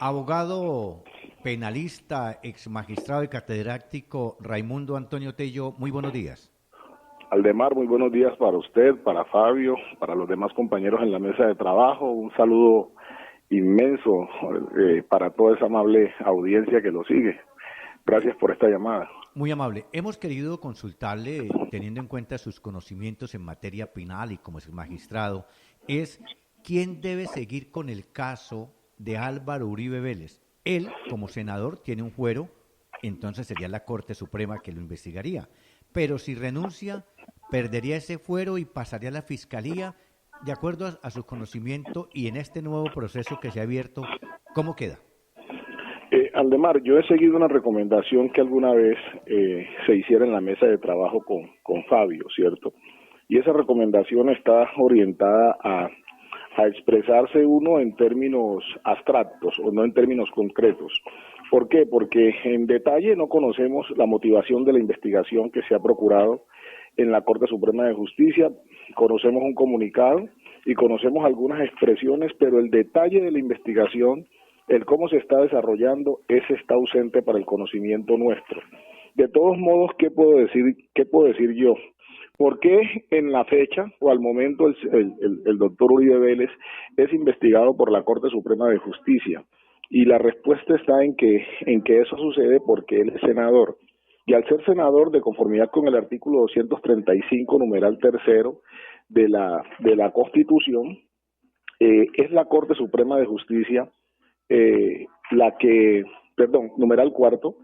Abogado penalista, ex magistrado y catedrático Raimundo Antonio Tello, muy buenos días. Aldemar, muy buenos días para usted, para Fabio, para los demás compañeros en la mesa de trabajo. Un saludo inmenso para toda esa amable audiencia que lo sigue. Gracias por esta llamada. Muy amable. Hemos querido consultarle, teniendo en cuenta sus conocimientos en materia penal y como ex magistrado, es quién debe seguir con el caso de Álvaro Uribe Vélez. Él, como senador, tiene un fuero, entonces sería la Corte Suprema que lo investigaría. Pero si renuncia, perdería ese fuero y pasaría a la Fiscalía, de acuerdo a su conocimiento y en este nuevo proceso que se ha abierto, ¿cómo queda? Aldemar, yo he seguido una recomendación que alguna vez se hiciera en la mesa de trabajo con Fabio, ¿cierto? Y esa recomendación está orientada a expresarse uno en términos abstractos o no en términos concretos. ¿Por qué? Porque en detalle no conocemos la motivación de la investigación que se ha procurado en la Corte Suprema de Justicia, conocemos un comunicado y conocemos algunas expresiones, pero el detalle de la investigación, el cómo se está desarrollando, ese está ausente para el conocimiento nuestro. De todos modos, ¿qué puedo decir yo? ¿Por qué en la fecha o al momento el doctor Uribe Vélez es investigado por la Corte Suprema de Justicia? Y la respuesta está en que eso sucede porque él es senador. Y al ser senador, de conformidad con el artículo 235, numeral tercero de la Constitución, es la Corte Suprema de Justicia numeral cuarto,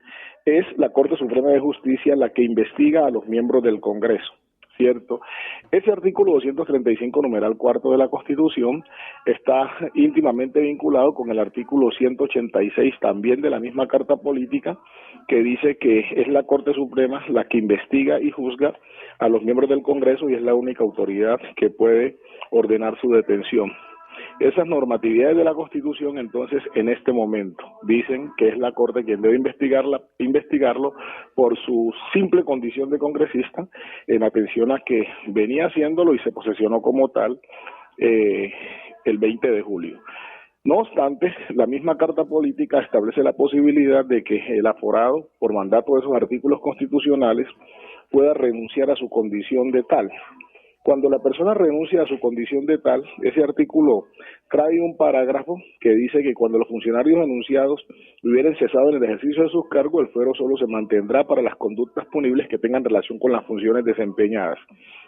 es la Corte Suprema de Justicia la que investiga a los miembros del Congreso, ¿cierto? Ese artículo 235, numeral cuarto de la Constitución está íntimamente vinculado con el artículo 186 también de la misma Carta Política, que dice que es la Corte Suprema la que investiga y juzga a los miembros del Congreso y es la única autoridad que puede ordenar su detención. Esas normatividades de la Constitución, entonces, en este momento, dicen que es la Corte quien debe investigarlo por su simple condición de congresista, en atención a que venía haciéndolo y se posesionó como tal el 20 de julio. No obstante, la misma Carta Política establece la posibilidad de que el aforado, por mandato de esos artículos constitucionales, pueda renunciar a su condición de tal. Cuando la persona renuncia a su condición de tal, ese artículo trae un parágrafo que dice que cuando los funcionarios anunciados hubieran cesado en el ejercicio de sus cargos, el fuero solo se mantendrá para las conductas punibles que tengan relación con las funciones desempeñadas.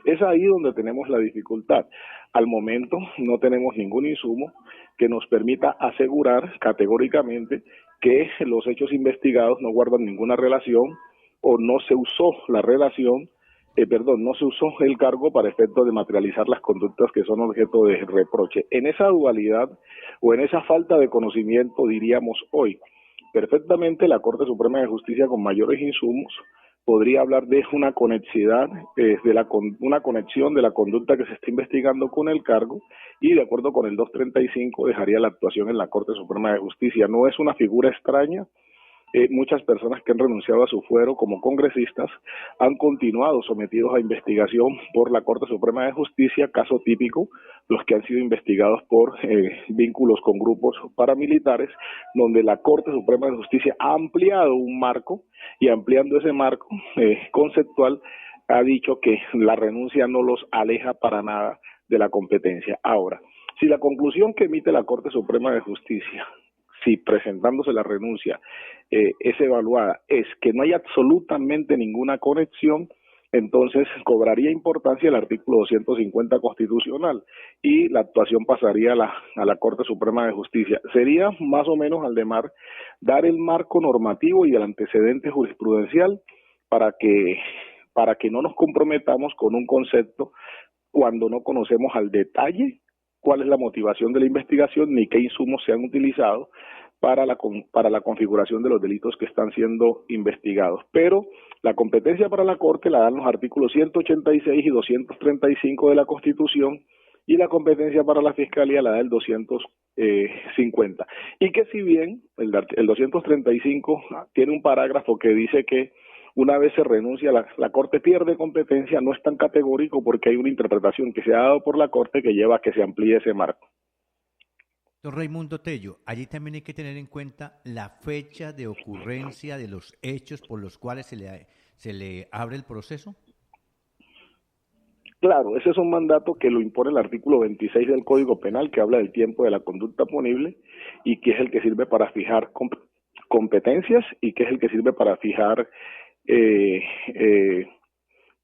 Es ahí donde tenemos la dificultad. Al momento no tenemos ningún insumo que nos permita asegurar categóricamente que los hechos investigados no guardan ninguna relación o no se usó la relación no se usó el cargo para efecto de materializar las conductas que son objeto de reproche. En esa dualidad o en esa falta de conocimiento, diríamos hoy, perfectamente la Corte Suprema de Justicia con mayores insumos podría hablar de una conexidad, una conexión de la conducta que se está investigando con el cargo y de acuerdo con el 235 dejaría la actuación en la Corte Suprema de Justicia. No es una figura extraña. Muchas personas que han renunciado a su fuero como congresistas han continuado sometidos a investigación por la Corte Suprema de Justicia, caso típico, los que han sido investigados por vínculos con grupos paramilitares, donde la Corte Suprema de Justicia ha ampliado un marco y ampliando ese marco conceptual ha dicho que la renuncia no los aleja para nada de la competencia. Ahora, si la conclusión que emite la Corte Suprema de Justicia, si presentándose la renuncia es evaluada, es que no hay absolutamente ninguna conexión, entonces cobraría importancia el artículo 250 constitucional y la actuación pasaría a la Corte Suprema de Justicia. Sería más o menos, Aldemar, dar el marco normativo y el antecedente jurisprudencial para que no nos comprometamos con un concepto cuando no conocemos al detalle cuál es la motivación de la investigación ni qué insumos se han utilizado para la configuración de los delitos que están siendo investigados. Pero la competencia para la Corte la dan los artículos 186 y 235 de la Constitución y la competencia para la Fiscalía la da el 250. Y que si bien el 235 tiene un parágrafo que dice que una vez se renuncia, la Corte pierde competencia, no es tan categórico porque hay una interpretación que se ha dado por la Corte que lleva a que se amplíe ese marco. Don Raimundo Tello, allí también hay que tener en cuenta la fecha de ocurrencia de los hechos por los cuales se le abre el proceso. Claro, ese es un mandato que lo impone el artículo 26 del Código Penal, que habla del tiempo de la conducta punible y que es el que sirve para fijar competencias y que es el que sirve para fijar eh, eh,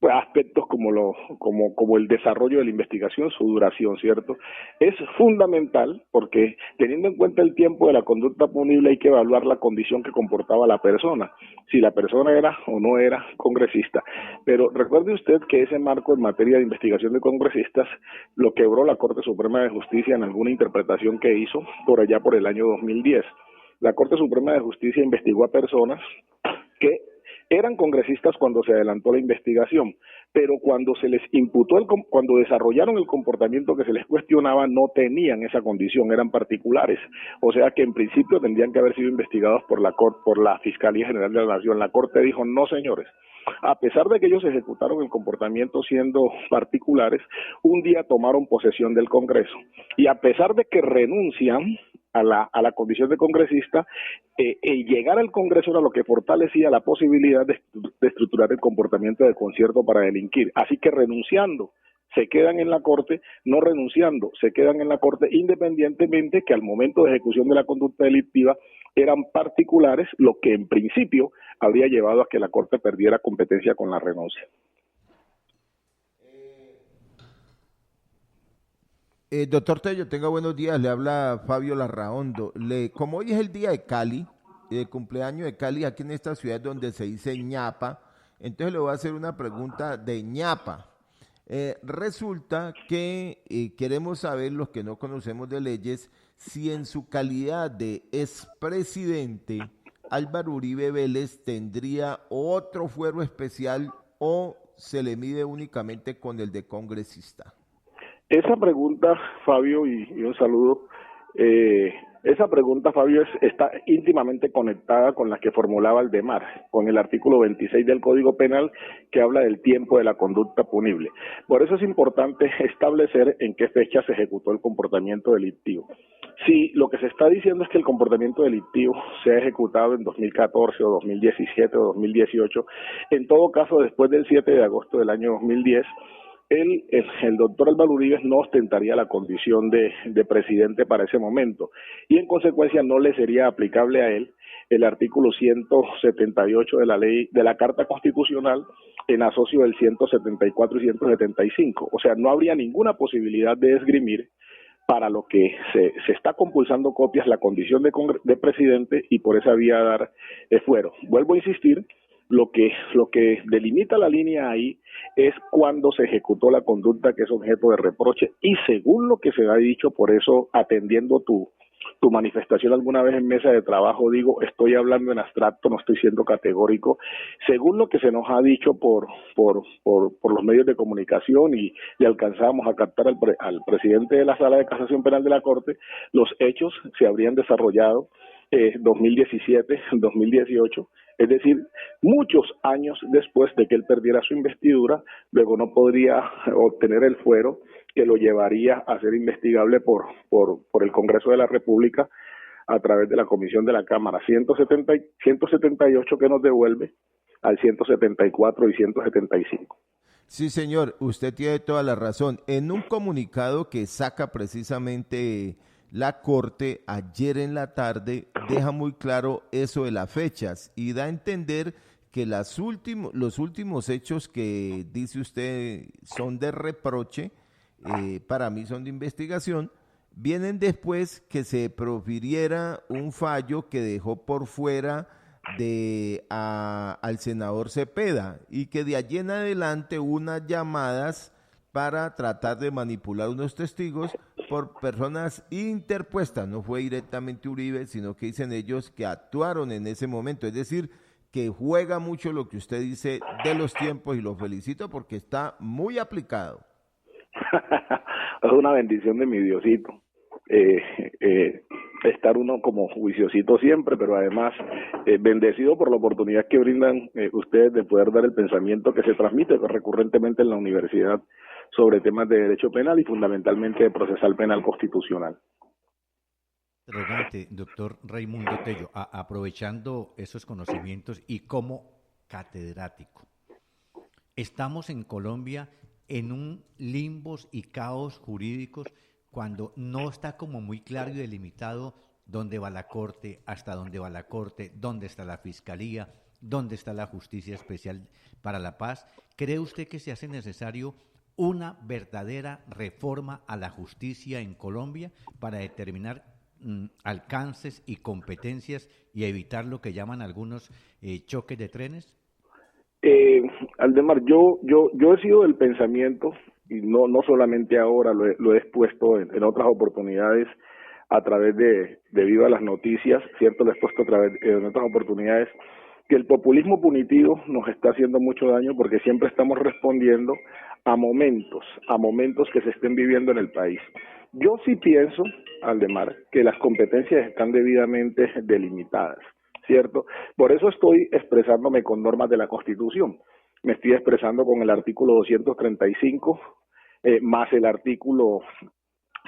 pues, aspectos como el desarrollo de la investigación, su duración, ¿cierto? Es fundamental porque teniendo en cuenta el tiempo de la conducta punible hay que evaluar la condición que comportaba la persona, si la persona era o no era congresista. Pero recuerde usted que ese marco en materia de investigación de congresistas lo quebró la Corte Suprema de Justicia en alguna interpretación que hizo por allá por el año 2010. La Corte Suprema de Justicia investigó a personas que eran congresistas cuando se adelantó la investigación, pero cuando se les imputó, cuando desarrollaron el comportamiento que se les cuestionaba, no tenían esa condición, eran particulares. O sea que en principio tendrían que haber sido investigados por la Fiscalía General de la Nación. La Corte dijo, no señores, a pesar de que ellos ejecutaron el comportamiento siendo particulares, un día tomaron posesión del Congreso y a pesar de que renuncian a la condición de congresista, el llegar al Congreso era lo que fortalecía la posibilidad de estructurar el comportamiento de concierto para delinquir. Así que renunciando, se quedan en la Corte, no renunciando, se quedan en la Corte, independientemente que al momento de ejecución de la conducta delictiva eran particulares, lo que en principio habría llevado a que la Corte perdiera competencia con la renuncia. Doctor Tello, tenga buenos días. Le habla Fabio Larraondo. Como hoy es el día de Cali, cumpleaños de Cali, aquí en esta ciudad donde se dice ñapa, entonces le voy a hacer una pregunta de ñapa. Resulta que queremos saber, los que no conocemos de leyes, si en su calidad de expresidente, Álvaro Uribe Vélez tendría otro fuero especial o se le mide únicamente con el de congresista. Esa pregunta, Fabio, y un saludo, esa pregunta, Fabio, está íntimamente conectada con la que formulaba Aldemar, con el artículo 26 del Código Penal que habla del tiempo de la conducta punible. Por eso es importante establecer en qué fecha se ejecutó el comportamiento delictivo. Si lo que se está diciendo es que el comportamiento delictivo se ha ejecutado en 2014 o 2017 o 2018, en todo caso después del 7 de agosto del año 2010, el doctor Álvaro Uribe no ostentaría la condición de presidente para ese momento y en consecuencia no le sería aplicable a él el artículo 178 de la ley de la Carta Constitucional en asocio del 174 y 175. O sea, no habría ninguna posibilidad de esgrimir para lo que se está compulsando copias la condición de presidente y por esa vía dar fuero. Vuelvo a insistir, lo que delimita la línea ahí es cuando se ejecutó la conducta que es objeto de reproche y según lo que se ha dicho, por eso atendiendo tu manifestación alguna vez en mesa de trabajo, digo, estoy hablando en abstracto, no estoy siendo categórico, según lo que se nos ha dicho por los medios de comunicación y alcanzamos a captar al presidente de la Sala de Casación Penal de la Corte, los hechos se habrían desarrollado 2017, 2018, es decir, muchos años después de que él perdiera su investidura, luego no podría obtener el fuero que lo llevaría a ser investigable por el Congreso de la República a través de la Comisión de la Cámara 178 que nos devuelve al 174 y 175. Sí, señor, usted tiene toda la razón. En un comunicado que saca precisamente la Corte ayer en la tarde, deja muy claro eso de las fechas y da a entender que los últimos hechos que dice usted son de reproche, para mí son de investigación, vienen después que se profiriera un fallo que dejó por fuera al senador Cepeda y que de allí en adelante hubo unas llamadas para tratar de manipular unos testigos por personas interpuestas. No fue directamente Uribe, sino que dicen ellos que actuaron en ese momento. Es decir, que juega mucho lo que usted dice de los tiempos y lo felicito porque está muy aplicado. Es una bendición de mi Diosito. Estar uno como juiciosito siempre, pero además bendecido por la oportunidad que brindan ustedes de poder dar el pensamiento que se transmite recurrentemente en la universidad sobre temas de derecho penal y fundamentalmente de procesal penal constitucional. interrogante, doctor Raimundo Tello, aprovechando esos conocimientos y como catedrático. Estamos en Colombia en un limbos y caos jurídicos cuando no está como muy claro y delimitado dónde va la Corte, hasta dónde va la Corte, dónde está la Fiscalía, dónde está la Justicia Especial para la Paz. ¿Cree usted que se hace necesario una verdadera reforma a la justicia en Colombia para determinar alcances y competencias y evitar lo que llaman algunos choques de trenes? Aldemar, yo he sido del pensamiento, y no solamente ahora, lo he expuesto en otras oportunidades a través de Viva las Noticias, ¿cierto? Lo he expuesto a través en otras oportunidades, que el populismo punitivo nos está haciendo mucho daño porque siempre estamos respondiendo a momentos que se estén viviendo en el país. Yo sí pienso, Aldemar, que las competencias están debidamente delimitadas, ¿cierto? Por eso estoy expresándome con normas de la Constitución. Me estoy expresando con el artículo 235 más el artículo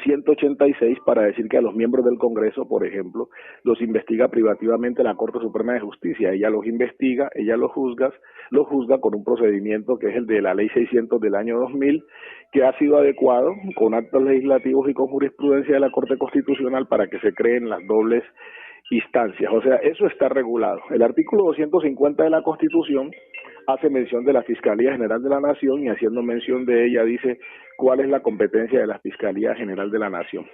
186 para decir que a los miembros del Congreso, por ejemplo, los investiga privativamente la Corte Suprema de Justicia. Ella los investiga, ella los juzga con un procedimiento que es el de la Ley 600 del año 2000, que ha sido adecuado con actos legislativos y con jurisprudencia de la Corte Constitucional para que se creen las dobles instancias. O sea, eso está regulado. El artículo 250 de la Constitución hace mención de la Fiscalía General de la Nación y haciendo mención de ella dice cuál es la competencia de la Fiscalía General de la Nación.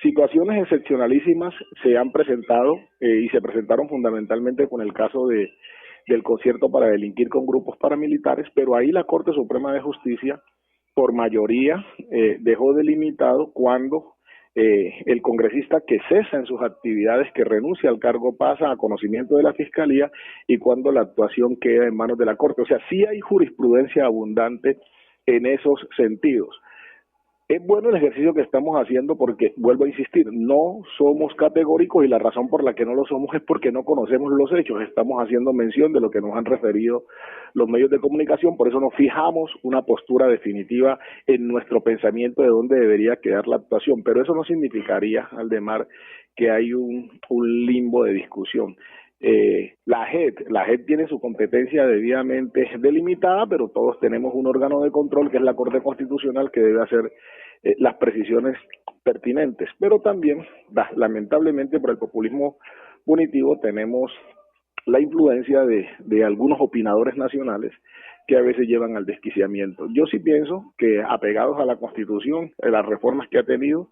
Situaciones excepcionalísimas se han presentado y se presentaron fundamentalmente con el caso del concierto para delinquir con grupos paramilitares, pero ahí la Corte Suprema de Justicia por mayoría dejó delimitado cuando el congresista que cesa en sus actividades, que renuncia al cargo, pasa a conocimiento de la Fiscalía y cuando la actuación queda en manos de la Corte. O sea, sí hay jurisprudencia abundante en esos sentidos. Es bueno el ejercicio que estamos haciendo porque, vuelvo a insistir, no somos categóricos y la razón por la que no lo somos es porque no conocemos los hechos. Estamos haciendo mención de lo que nos han referido los medios de comunicación, por eso nos fijamos una postura definitiva en nuestro pensamiento de dónde debería quedar la actuación. Pero eso no significaría, Aldemar, que hay un limbo de discusión. La JEP tiene su competencia debidamente delimitada, pero todos tenemos un órgano de control que es la Corte Constitucional que debe hacer las precisiones pertinentes, pero también lamentablemente por el populismo punitivo tenemos la influencia de algunos opinadores nacionales que a veces llevan al desquiciamiento. Yo sí pienso que apegados a la Constitución, las reformas que ha tenido,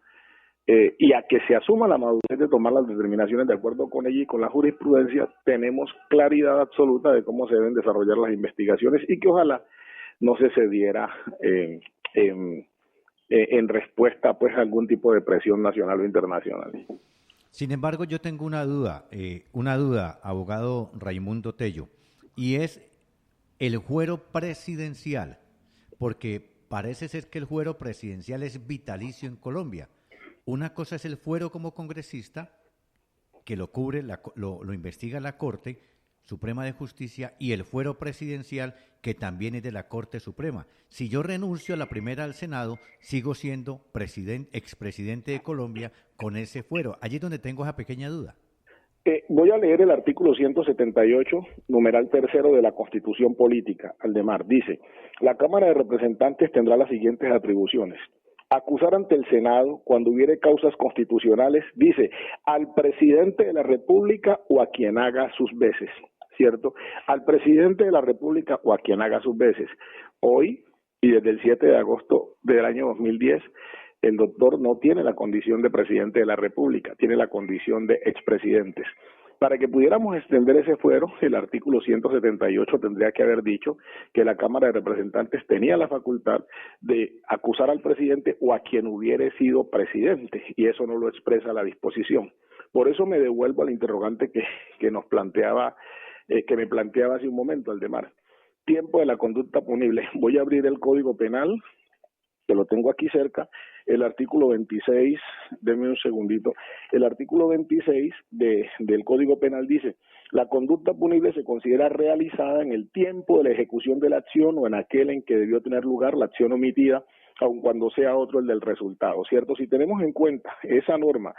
y a que se asuma la madurez de tomar las determinaciones de acuerdo con ella y con la jurisprudencia, tenemos claridad absoluta de cómo se deben desarrollar las investigaciones y que ojalá no se cediera en respuesta pues a algún tipo de presión nacional o internacional. Sin embargo, yo tengo una duda, abogado Raimundo Tello, y es el fuero presidencial, porque parece ser que el fuero presidencial es vitalicio en Colombia. Una cosa es el fuero como congresista, que lo cubre, lo investiga la Corte Suprema de Justicia, y el fuero presidencial, que también es de la Corte Suprema. Si yo renuncio a la primera al Senado, sigo siendo expresidente de Colombia con ese fuero. Allí es donde tengo esa pequeña duda. Voy a leer el artículo 178, numeral tercero de la Constitución Política, Aldemar. Dice, la Cámara de Representantes tendrá las siguientes atribuciones. Acusar ante el Senado cuando hubiere causas constitucionales, dice, al presidente de la República o a quien haga sus veces, ¿cierto? Al presidente de la República o a quien haga sus veces. Hoy, y desde el 7 de agosto del año 2010, el doctor no tiene la condición de presidente de la República, tiene la condición de expresidentes. Para que pudiéramos extender ese fuero, el artículo 178 tendría que haber dicho que la Cámara de Representantes tenía la facultad de acusar al presidente o a quien hubiere sido presidente, y eso no lo expresa la disposición. Por eso me devuelvo al interrogante que nos planteaba, que me planteaba hace un momento, Aldemar. Tiempo de la conducta punible. Voy a abrir el Código Penal, que lo tengo aquí cerca, el artículo 26, denme un segundito, el artículo 26 del Código Penal dice, la conducta punible se considera realizada en el tiempo de la ejecución de la acción o en aquel en que debió tener lugar la acción omitida aun cuando sea otro el del resultado, ¿cierto? Si tenemos en cuenta esa norma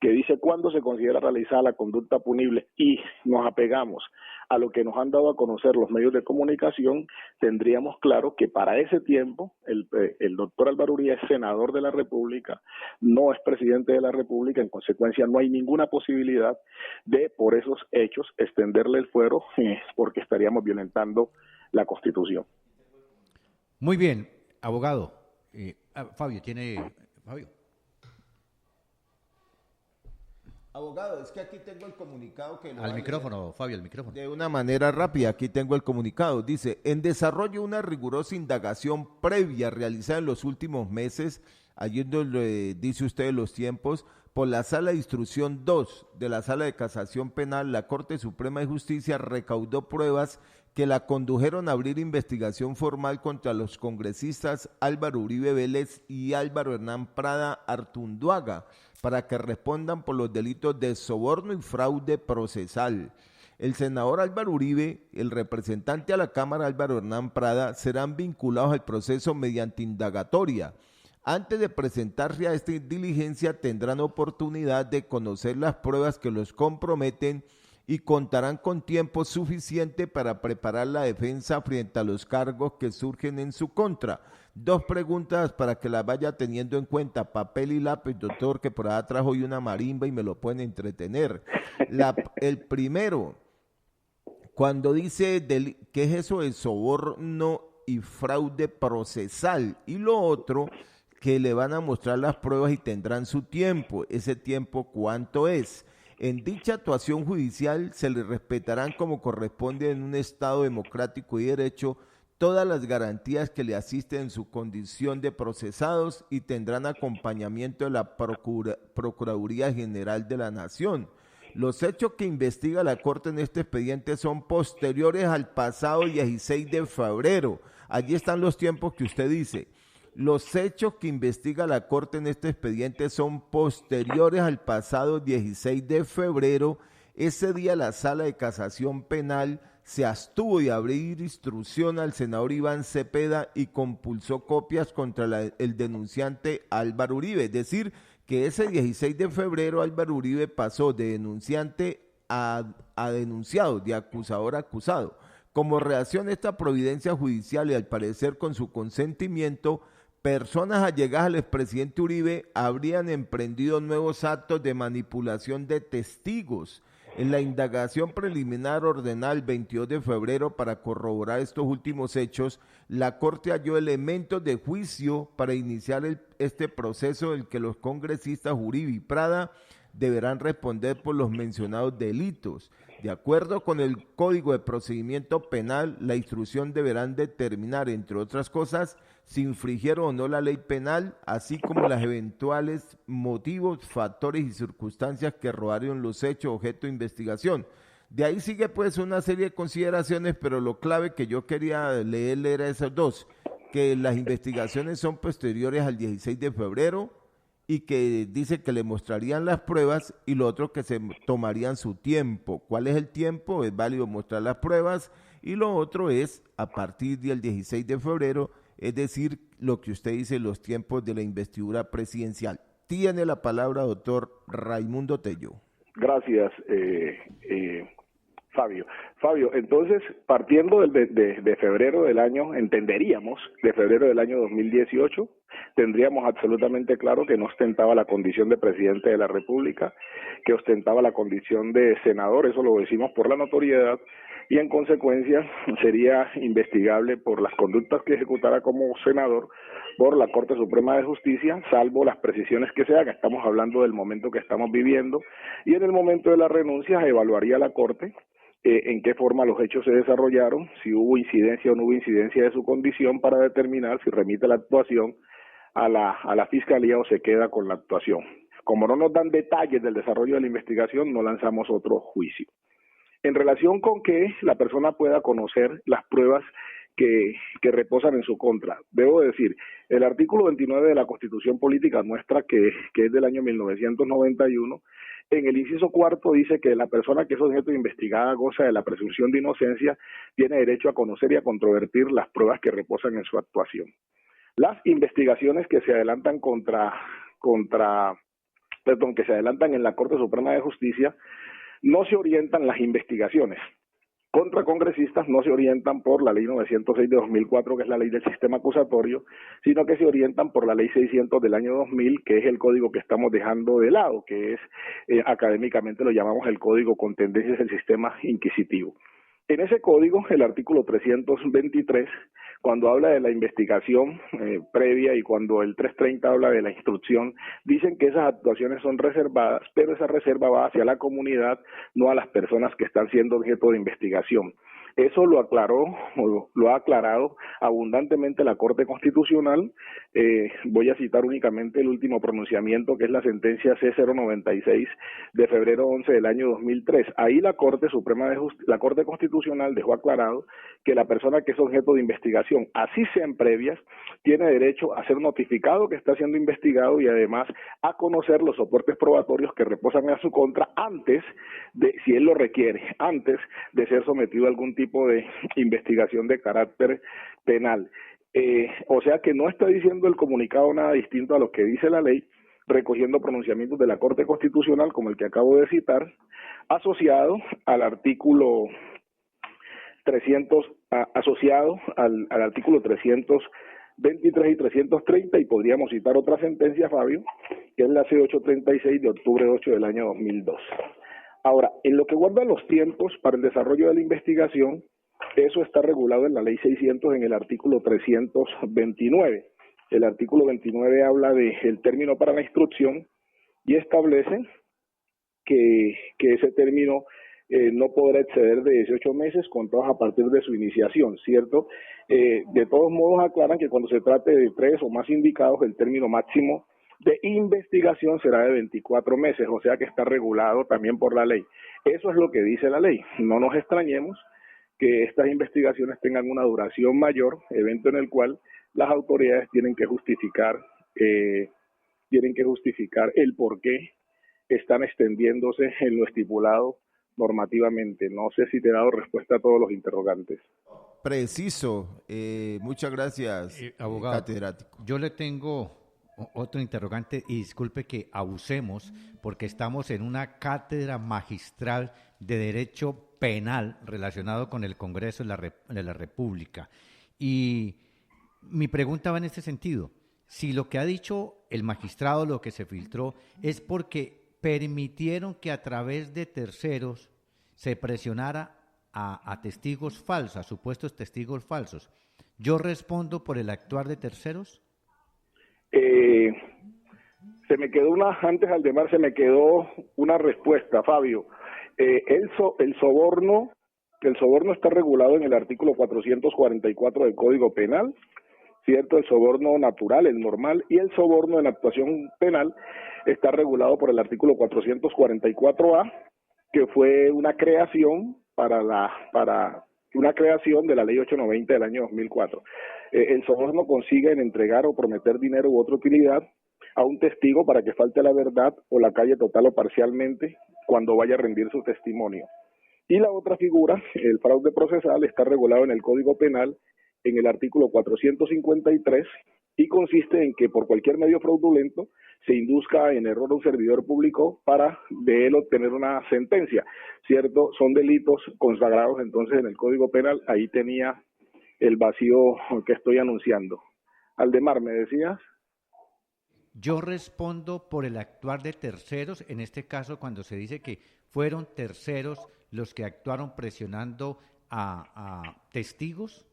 que dice cuándo se considera realizada la conducta punible y nos apegamos a lo que nos han dado a conocer los medios de comunicación, tendríamos claro que para ese tiempo el doctor Álvaro Uribe es senador de la República, no es presidente de la República, en consecuencia no hay ninguna posibilidad de, por esos hechos, extenderle el fuero porque estaríamos violentando la Constitución. Muy bien, abogado. Fabio, Fabio. Abogado, es que aquí tengo el comunicado que... Al micrófono, Fabio, al micrófono. De una manera rápida, aquí tengo el comunicado. Dice, en desarrollo una rigurosa indagación previa realizada en los últimos meses, allí donde dice usted los tiempos, por la Sala de Instrucción 2 de la Sala de Casación Penal, la Corte Suprema de Justicia recaudó pruebas que la condujeron a abrir investigación formal contra los congresistas Álvaro Uribe Vélez y Álvaro Hernán Prada Artunduaga para que respondan por los delitos de soborno y fraude procesal. El senador Álvaro Uribe, el representante a la Cámara Álvaro Hernán Prada serán vinculados al proceso mediante indagatoria. Antes de presentarse a esta diligencia tendrán oportunidad de conocer las pruebas que los comprometen y contarán con tiempo suficiente para preparar la defensa frente a los cargos que surgen en su contra. Dos preguntas para que las vaya teniendo en cuenta, papel y lápiz, doctor, que por allá trajo hoy una marimba y me lo pueden entretener. El primero, cuando dice ¿qué es eso de soborno y fraude procesal? Y lo otro, que le van a mostrar las pruebas y tendrán su tiempo. ¿Ese tiempo cuánto es? En dicha actuación judicial se le respetarán como corresponde en un Estado democrático y derecho todas las garantías que le asisten en su condición de procesados y tendrán acompañamiento de la Procuraduría General de la Nación. Los hechos que investiga la Corte en este expediente son posteriores al pasado 16 de febrero. Allí están los tiempos que usted dice. Los hechos que investiga la Corte en este expediente son posteriores al pasado 16 de febrero. Ese día la Sala de Casación Penal se abstuvo de abrir instrucción al senador Iván Cepeda y compulsó copias contra el denunciante Álvaro Uribe. Es decir, que ese 16 de febrero Álvaro Uribe pasó de denunciante a denunciado, de acusador a acusado. Como reacción a esta providencia judicial y al parecer con su consentimiento, personas allegadas al expresidente Uribe habrían emprendido nuevos actos de manipulación de testigos. En la indagación preliminar ordenada el 22 de febrero para corroborar estos últimos hechos, la Corte halló elementos de juicio para iniciar este proceso en el que los congresistas Uribe y Prada deberán responder por los mencionados delitos. De acuerdo con el Código de Procedimiento Penal, la instrucción deberán determinar, entre otras cosas, si infringieron o no la ley penal, así como los eventuales motivos, factores y circunstancias que rodearon los hechos objeto de investigación. De ahí sigue pues una serie de consideraciones, pero lo clave que yo quería leerle era esos dos, que las investigaciones son posteriores al 16 de febrero y que dice que le mostrarían las pruebas, y lo otro que se tomarían su tiempo. ¿Cuál es el tiempo? Es válido mostrar las pruebas, y lo otro es a partir del 16 de febrero, es decir, lo que usted dice, los tiempos de la investidura presidencial. Tiene la palabra doctor Raimundo Tello. Gracias, Fabio. Fabio, entonces, partiendo de febrero del año, entenderíamos, de febrero del año 2018, tendríamos absolutamente claro que no ostentaba la condición de presidente de la República, que ostentaba la condición de senador, eso lo decimos por la notoriedad, y en consecuencia sería investigable por las conductas que ejecutara como senador por la Corte Suprema de Justicia, salvo las precisiones que se hagan. Estamos hablando del momento que estamos viviendo, y en el momento de la renuncia evaluaría la Corte en qué forma los hechos se desarrollaron, si hubo incidencia o no hubo incidencia de su condición, para determinar si remite la actuación a la Fiscalía o se queda con la actuación. Como no nos dan detalles del desarrollo de la investigación, no lanzamos otro juicio. En relación con que la persona pueda conocer las pruebas que reposan en su contra, debo decir, el artículo 29 de la Constitución Política nuestra, que es del año 1991, en el inciso cuarto dice que la persona que es objeto de investigada goza de la presunción de inocencia, tiene derecho a conocer y a controvertir las pruebas que reposan en su actuación. Las investigaciones que se adelantan que se adelantan en la Corte Suprema de Justicia, no se orientan las investigaciones contra congresistas, no se orientan por la ley 906 de 2004, que es la ley del sistema acusatorio, sino que se orientan por la ley 600 del año 2000, que es el código que estamos dejando de lado, que es, académicamente lo llamamos el código con tendencias del sistema inquisitivo. En ese código, el artículo 323, cuando habla de la investigación previa y cuando el 330 habla de la instrucción, dicen que esas actuaciones son reservadas, pero esa reserva va hacia la comunidad, no a las personas que están siendo objeto de investigación. Eso lo ha aclarado abundantemente la Corte Constitucional. Voy a citar únicamente el último pronunciamiento, que es la sentencia C096 de febrero 11 del año 2003. Ahí la Corte Constitucional dejó aclarado que la persona que es objeto de investigación, así sean previas, tiene derecho a ser notificado que está siendo investigado y además a conocer los soportes probatorios que reposan a su contra antes de, si él lo requiere, antes de ser sometido a algún tipo de investigación de carácter penal. O sea que no está diciendo el comunicado nada distinto a lo que dice la ley, recogiendo pronunciamientos de la Corte Constitucional como el que acabo de citar, asociado al artículo 300, asociado al artículo 323 y 330, y podríamos citar otra sentencia, Fabio, que es la C836 de octubre 8 del año 2002. Ahora, en lo que guarda los tiempos para el desarrollo de la investigación, eso está regulado en la ley 600 en el artículo 329. El artículo 29 habla del término para la instrucción y establece que ese término no podrá exceder de 18 meses contados a partir de su iniciación, ¿cierto? De todos modos aclaran que cuando se trate de 3 o más indicados, el término máximo de investigación será de 24 meses, o sea que está regulado también por la ley. Eso es lo que dice la ley. No nos extrañemos que estas investigaciones tengan una duración mayor, evento en el cual las autoridades tienen que justificar el por qué están extendiéndose en lo estipulado normativamente. No sé si te he dado respuesta a todos los interrogantes. Preciso. Muchas gracias, abogado, catedrático. yo le tengo otro interrogante y disculpe que abusemos porque estamos en una cátedra magistral de derecho penal relacionado con el Congreso de la República. Y mi pregunta va en este sentido. Si lo que ha dicho el magistrado, lo que se filtró, es porque permitieron que a través de terceros se presionara a testigos falsos, a supuestos testigos falsos, ¿yo respondo por el actuar de terceros? Se me quedó antes Aldemar, se me quedó una respuesta, Fabio. El soborno está regulado en el artículo 444 del Código Penal, ¿cierto? El soborno natural, el normal, y el soborno en actuación penal está regulado por el artículo 444A, que fue una creación una creación de la ley 890 del año 2004. El soborno consigue en entregar o prometer dinero u otra utilidad a un testigo para que falte a la verdad o la calle total o parcialmente cuando vaya a rendir su testimonio. Y la otra figura, el fraude procesal, está regulado en el Código Penal en el artículo 453 y consiste en que por cualquier medio fraudulento se induzca en error a un servidor público para de él obtener una sentencia, ¿cierto? Son delitos consagrados entonces en el Código Penal. Ahí tenía el vacío que estoy anunciando. Aldemar, ¿me decías? Yo respondo por el actuar de terceros, en este caso cuando se dice que fueron terceros los que actuaron presionando a testigos.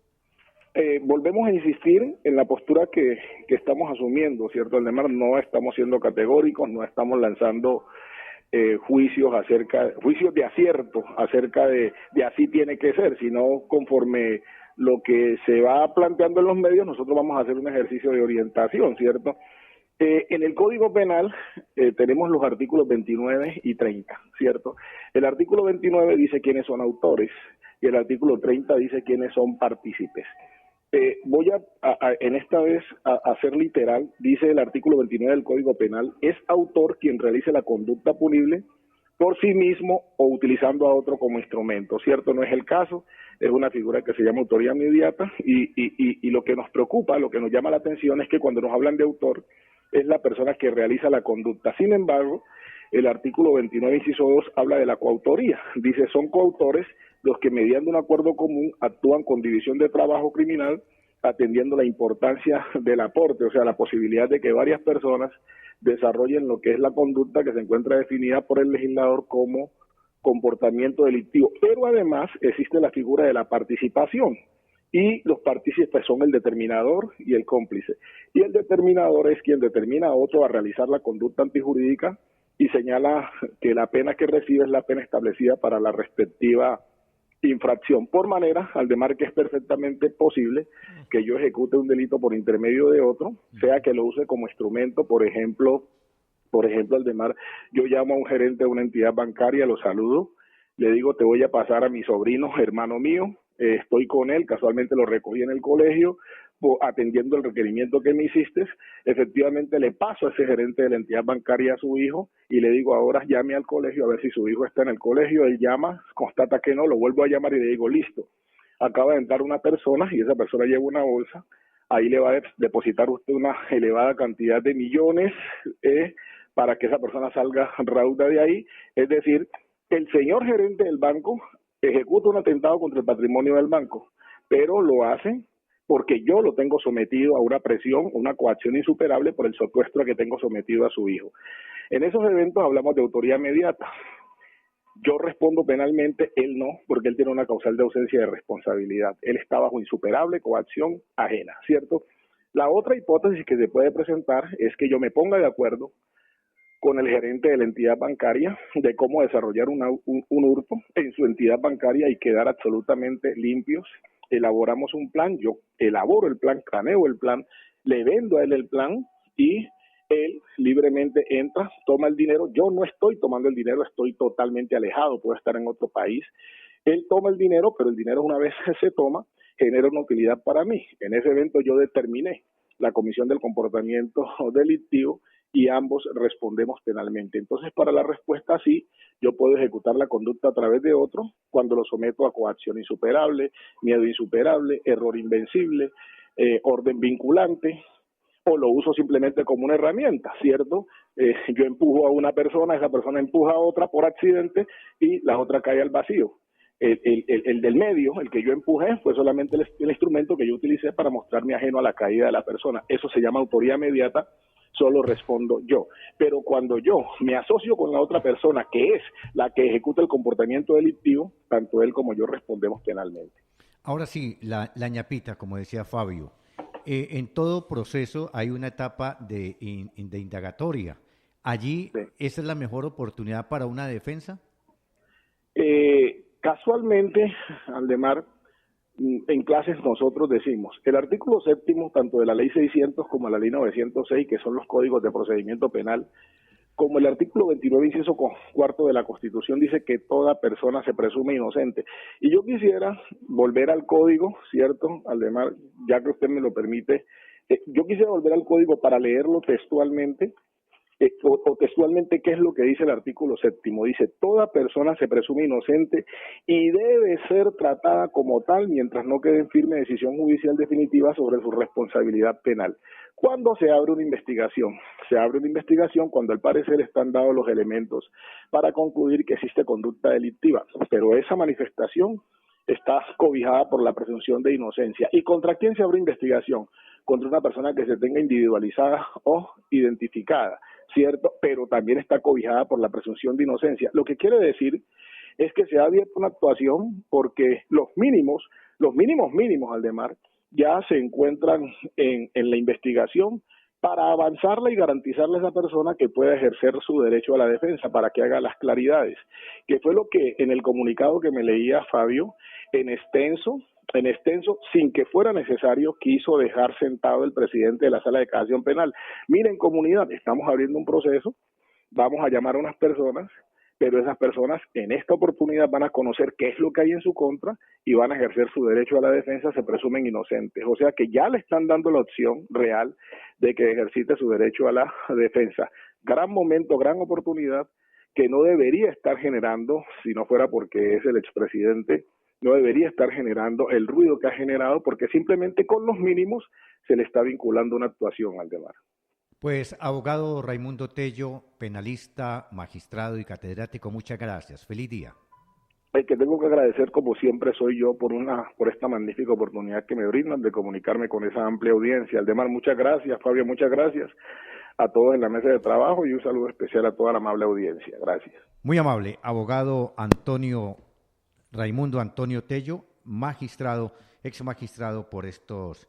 Volvemos a insistir en la postura que estamos asumiendo, ¿cierto, Aldemar? No estamos siendo categóricos, no estamos lanzando juicios de acierto acerca de así tiene que ser, sino conforme lo que se va planteando en los medios, nosotros vamos a hacer un ejercicio de orientación, ¿cierto? En el Código Penal tenemos los artículos 29 y 30, ¿cierto? El artículo 29 dice quiénes son autores y el artículo 30 dice quiénes son partícipes. Voy en esta vez a ser literal. Dice el artículo 29 del Código Penal: es autor quien realice la conducta punible por sí mismo o utilizando a otro como instrumento, ¿cierto? No es el caso, es una figura que se llama autoría inmediata y lo que nos preocupa, lo que nos llama la atención es que cuando nos hablan de autor es la persona que realiza la conducta. Sin embargo, el artículo 29, inciso 2, habla de la coautoría. Dice, son coautores los que mediante un acuerdo común actúan con división de trabajo criminal, atendiendo la importancia del aporte, o sea, la posibilidad de que varias personas desarrollen lo que es la conducta que se encuentra definida por el legislador como comportamiento delictivo. Pero además existe la figura de la participación y los partícipes son el determinador y el cómplice. Y el determinador es quien determina a otro a realizar la conducta antijurídica y señala que la pena que recibe es la pena establecida para la respectiva infracción, por manera, Aldemar, que es perfectamente posible que yo ejecute un delito por intermedio de otro, sea que lo use como instrumento, por ejemplo, Aldemar, yo llamo a un gerente de una entidad bancaria, lo saludo, le digo, te voy a pasar a mi sobrino, hermano mío, estoy con él, casualmente lo recogí en el colegio, atendiendo el requerimiento que me hiciste, efectivamente le paso a ese gerente de la entidad bancaria a su hijo y le digo, ahora llame al colegio a ver si su hijo está en el colegio, él llama, constata que no, lo vuelvo a llamar y le digo, listo, acaba de entrar una persona y esa persona lleva una bolsa, ahí le va a depositar usted una elevada cantidad de millones para que esa persona salga rauda de ahí, es decir, el señor gerente del banco ejecuta un atentado contra el patrimonio del banco, pero lo hace porque yo lo tengo sometido a una presión, una coacción insuperable por el secuestro que tengo sometido a su hijo. En esos eventos hablamos de autoría inmediata. Yo respondo penalmente, él no, porque él tiene una causal de ausencia de responsabilidad. Él está bajo insuperable coacción ajena, ¿cierto? La otra hipótesis que se puede presentar es que yo me ponga de acuerdo con el gerente de la entidad bancaria de cómo desarrollar un hurto en su entidad bancaria y quedar absolutamente limpios. Elaboramos un plan, yo elaboro el plan, craneo el plan, le vendo a él el plan y él libremente entra, toma el dinero. Yo no estoy tomando el dinero, estoy totalmente alejado, puedo estar en otro país. Él toma el dinero, pero el dinero una vez se toma, genera una utilidad para mí. En ese evento yo determiné la comisión del comportamiento delictivo y ambos respondemos penalmente. Entonces, para la respuesta sí, yo puedo ejecutar la conducta a través de otro cuando lo someto a coacción insuperable, miedo insuperable, error invencible, orden vinculante, o lo uso simplemente como una herramienta, ¿cierto? Yo empujo a una persona, esa persona empuja a otra por accidente y la otra cae al vacío. El del medio, el que yo empujé, fue solamente el instrumento que yo utilicé para mostrarme ajeno a la caída de la persona. Eso se llama autoría inmediata, solo respondo yo. Pero cuando yo me asocio con la otra persona, que es la que ejecuta el comportamiento delictivo, tanto él como yo respondemos penalmente. Ahora sí, la ñapita, como decía Fabio, en todo proceso hay una etapa de indagatoria. Allí, Sí. ¿esa es la mejor oportunidad para una defensa? Casualmente, Aldemar, en clases nosotros decimos, el artículo séptimo, tanto de la ley 600 como la ley 906, que son los códigos de procedimiento penal, como el artículo 29, inciso cuarto de la Constitución, dice que toda persona se presume inocente. Y yo quisiera volver al código, ¿cierto? Aldemar, ya que usted me lo permite, yo quisiera volver al código para leerlo textualmente, o textualmente, ¿qué es lo que dice el artículo séptimo? Dice, toda persona se presume inocente y debe ser tratada como tal mientras no quede en firme decisión judicial definitiva sobre su responsabilidad penal. ¿Cuándo se abre una investigación? Se abre una investigación cuando al parecer están dados los elementos para concluir que existe conducta delictiva, pero esa manifestación está cobijada por la presunción de inocencia. ¿Y contra quién se abre investigación? Contra una persona que se tenga individualizada o identificada, ¿cierto? Pero también está cobijada por la presunción de inocencia. Lo que quiere decir es que se ha abierto una actuación porque los mínimos, Aldemar, ya se encuentran en la investigación para avanzarla y garantizarle a esa persona que pueda ejercer su derecho a la defensa, para que haga las claridades, que fue lo que en el comunicado que me leía Fabio, en extenso, sin que fuera necesario, quiso dejar sentado el presidente de la Sala de Casación Penal. Miren, comunidad, estamos abriendo un proceso, vamos a llamar a unas personas, pero esas personas en esta oportunidad van a conocer qué es lo que hay en su contra y van a ejercer su derecho a la defensa, se presumen inocentes. O sea que ya le están dando la opción real de que ejercite su derecho a la defensa. Gran momento, gran oportunidad que no debería estar generando, si no fuera porque es el expresidente, no debería estar generando el ruido que ha generado, porque simplemente con los mínimos se le está vinculando una actuación al Aldemar. Pues, abogado Raimundo Tello, penalista, magistrado y catedrático, muchas gracias. Feliz día. El que tengo que agradecer, como siempre, soy yo por esta magnífica oportunidad que me brindan de comunicarme con esa amplia audiencia. Aldemar, muchas gracias. Fabio, muchas gracias a todos en la mesa de trabajo y un saludo especial a toda la amable audiencia. Gracias. Muy amable, abogado Raimundo Antonio Tello, magistrado, ex magistrado por estos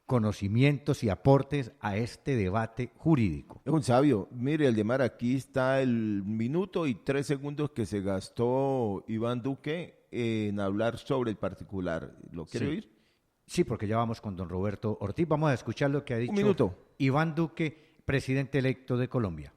conocimientos y aportes a este debate jurídico. Es un sabio. Mire, Aldemar, aquí está el minuto y 3 segundos que se gastó Iván Duque en hablar sobre el particular. ¿Lo quiere oír? Sí, porque ya vamos con don Roberto Ortiz. Vamos a escuchar lo que ha dicho Un minuto. Iván Duque, presidente electo de Colombia.